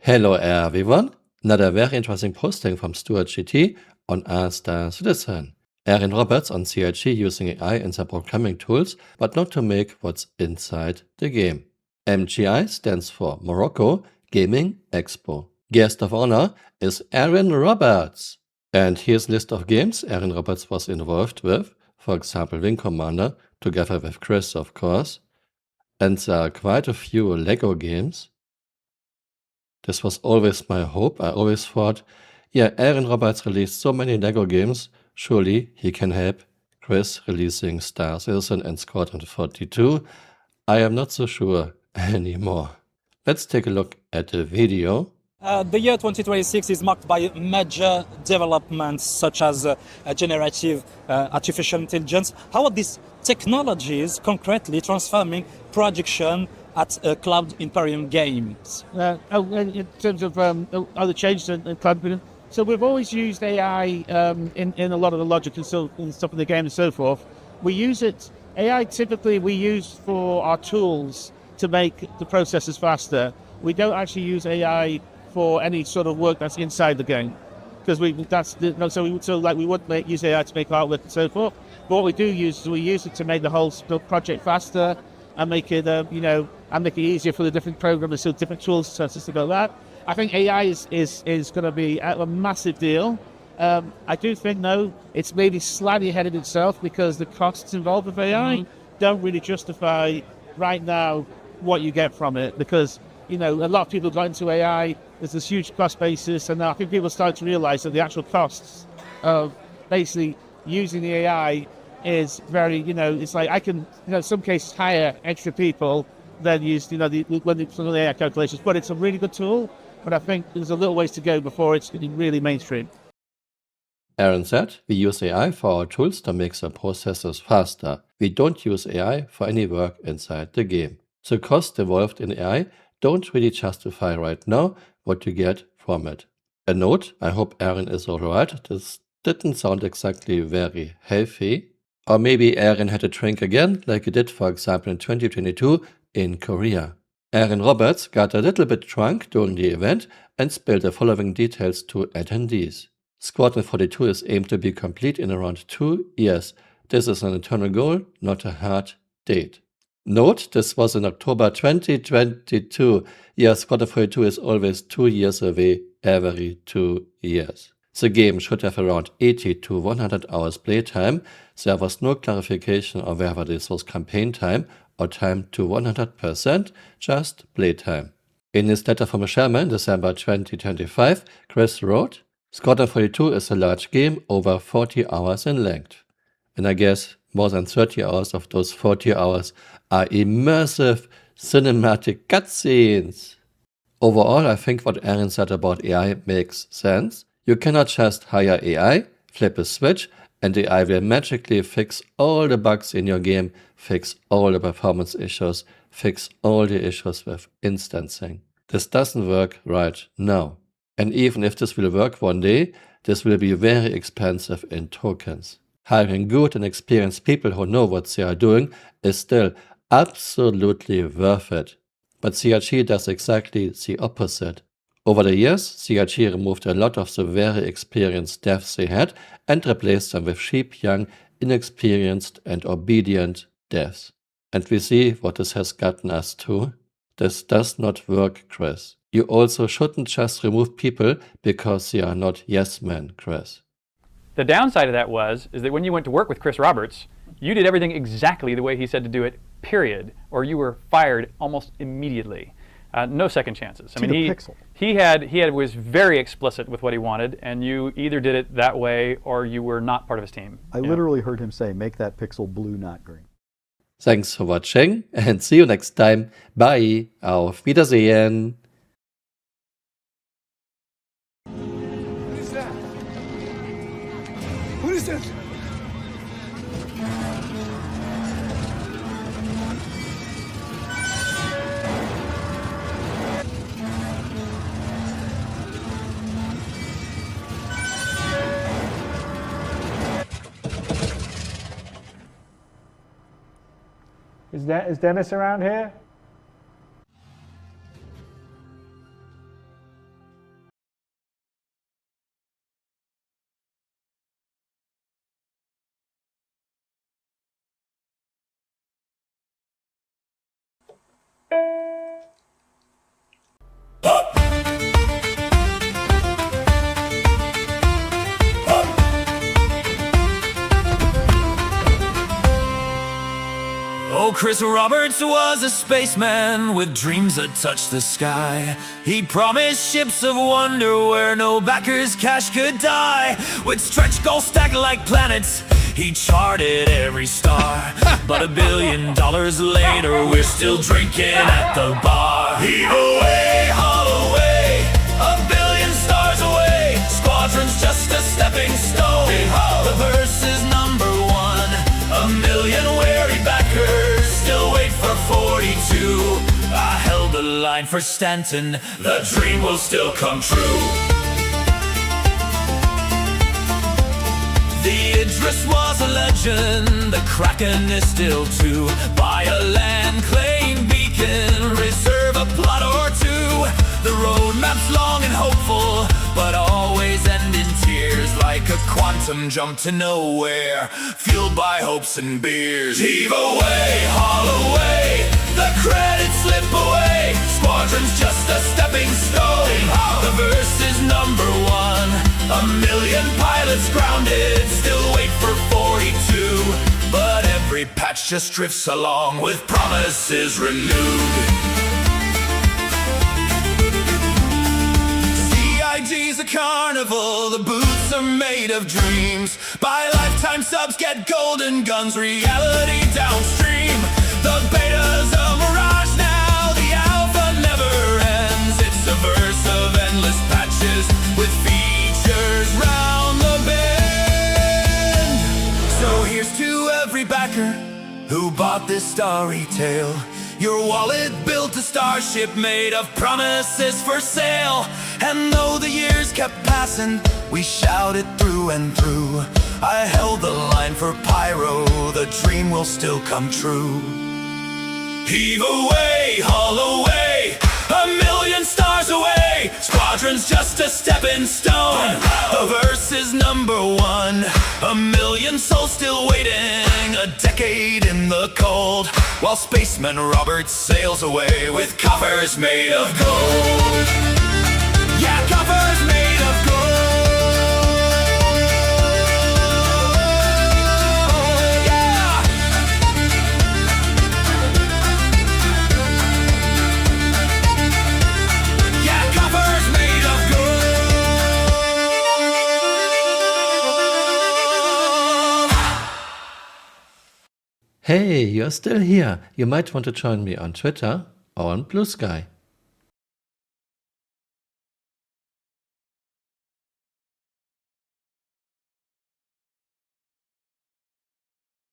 Hello everyone, another very interesting posting from Stuart GT on Ask the Citizen. Erin Roberts on CRG using AI in their programming tools, but not to make what's inside the game. MGI stands for Morocco Gaming Expo. Guest of honor is Erin Roberts. And here's a list of games Erin Roberts was involved with, for example Wing Commander, together with Chris of course. And there are quite a few LEGO games. This was always my hope. I always thought, yeah, Erin Roberts released so many LEGO games, surely he can help Chris releasing Star Citizen and Squadron 42. I am not so sure anymore. Let's take a look at the video. The year 2026 is marked by major developments such as generative artificial intelligence. How are these technologies concretely transforming production at Cloud Imperium Games? In terms of other changes in Cloud Imperium, so we've always used AI in a lot of the logic and stuff in the game and so forth. We use it, AI typically we use for our tools to make the processes faster. We don't actually use AI for any sort of work that's inside the game, because we wouldn't use AI to make artwork and so forth. But what we do use is we use it to make the whole project faster and make it and make it easier for the different programmers, so different tools to go that. I think AI is going to be a massive deal. I do think though it's maybe slightly ahead of itself because the costs involved with AI don't really justify right now what you get from it, because a lot of people got into AI. There's this huge cost basis, and I think people start to realize that the actual costs of basically using the AI is very, it's like I can, in some cases, hire extra people than use, some of the AI calculations. But it's a really good tool, but I think there's a little ways to go before it's getting really mainstream. Erin said, we use AI for our tools to make the processes faster. We don't use AI for any work inside the game. The costs involved in AI don't really justify right now what you get from it. A note, I hope Erin is alright, this didn't sound exactly very healthy. Or maybe Erin had a drink again, like he did for example in 2022 in Korea. Erin Roberts got a little bit drunk during the event and spilled the following details to attendees. Squadron 42 is aimed to be complete in around 2 years. This is an internal goal, not a hard date. Note, this was in October 2022. Yes, Squadron 42 is always 2 years away every 2 years. The game should have around 80 to 100 hours playtime. There was no clarification on whether this was campaign time or time to 100%, just playtime. In his letter from Sherman in December 2025, Chris wrote, Squadron 42 is a large game over 40 hours in length. And I guess more than 30 hours of those 40 hours are immersive cinematic cutscenes. Overall, I think what Erin said about AI makes sense. You cannot just hire AI, flip a switch, and AI will magically fix all the bugs in your game, fix all the performance issues, fix all the issues with instancing. This doesn't work right now. And even if this will work one day, this will be very expensive in tokens. Hiring good and experienced people who know what they are doing is still absolutely worth it. But CRG does exactly the opposite. Over the years, CRG removed a lot of the very experienced devs they had and replaced them with cheap, young, inexperienced and obedient devs. And we see what this has gotten us to. This does not work, Chris. You also shouldn't just remove people because they are not yes men, Chris. The downside of that is that when you went to work with Chris Roberts, you did everything exactly the way he said to do it, period, or you were fired almost immediately. No second chances. I mean, he was very explicit with what he wanted, and you either did it that way or you were not part of his team. I literally heard him say, make that pixel blue, not green. Thanks for watching and see you next time. Bye. Auf Wiedersehen. What is that? What is this? Is Dennis around here? Oh, Chris Roberts was a spaceman with dreams that touched the sky. He promised ships of wonder where no backer's cash could die. With stretch goals stacked like planets, he charted every star. But $1 billion later, we're still drinking at the bar. Heave away, haul away, 1 billion stars away. Squadron's just a stepping stone. The verse is number one. 1 million weary backers still wait for 42. I held the line for Stanton, the dream will still come true. The Idris was a legend, the Kraken is still too. Buy a land claim beacon, reserve a plot or two. The roadmap's long and hopeful, but always end in tears, like a quantum jump to nowhere, fueled by hopes and beers. Heave away, haul away, the credits slip away. Squadron's just a stepping stone. The verse is number one. 1 million pilots grounded, still wait for 42. But every patch just drifts along with promises renewed. CIG's a carnival, the boots are made of dreams. Buy lifetime subs, get golden guns, reality downstream. The beta's a mirage now, the alpha never ends. It's a verse of endless patches with features round the bend. So here's to every backer who bought this starry tale. Your wallet built a starship made of promises for sale. And though the years kept passing, we shouted through and through. I held the line for Pyro, the dream will still come true. Heave away, haul away, 1 million stars away. Squadron's just a stepping stone. The verse is number one. 1 million souls still waiting, a decade in the cold, while Spaceman Robert sails away with coffers made of gold. Yeah, coffers made of gold. Hey, you're still here. You might want to join me on Twitter or on Blue Sky.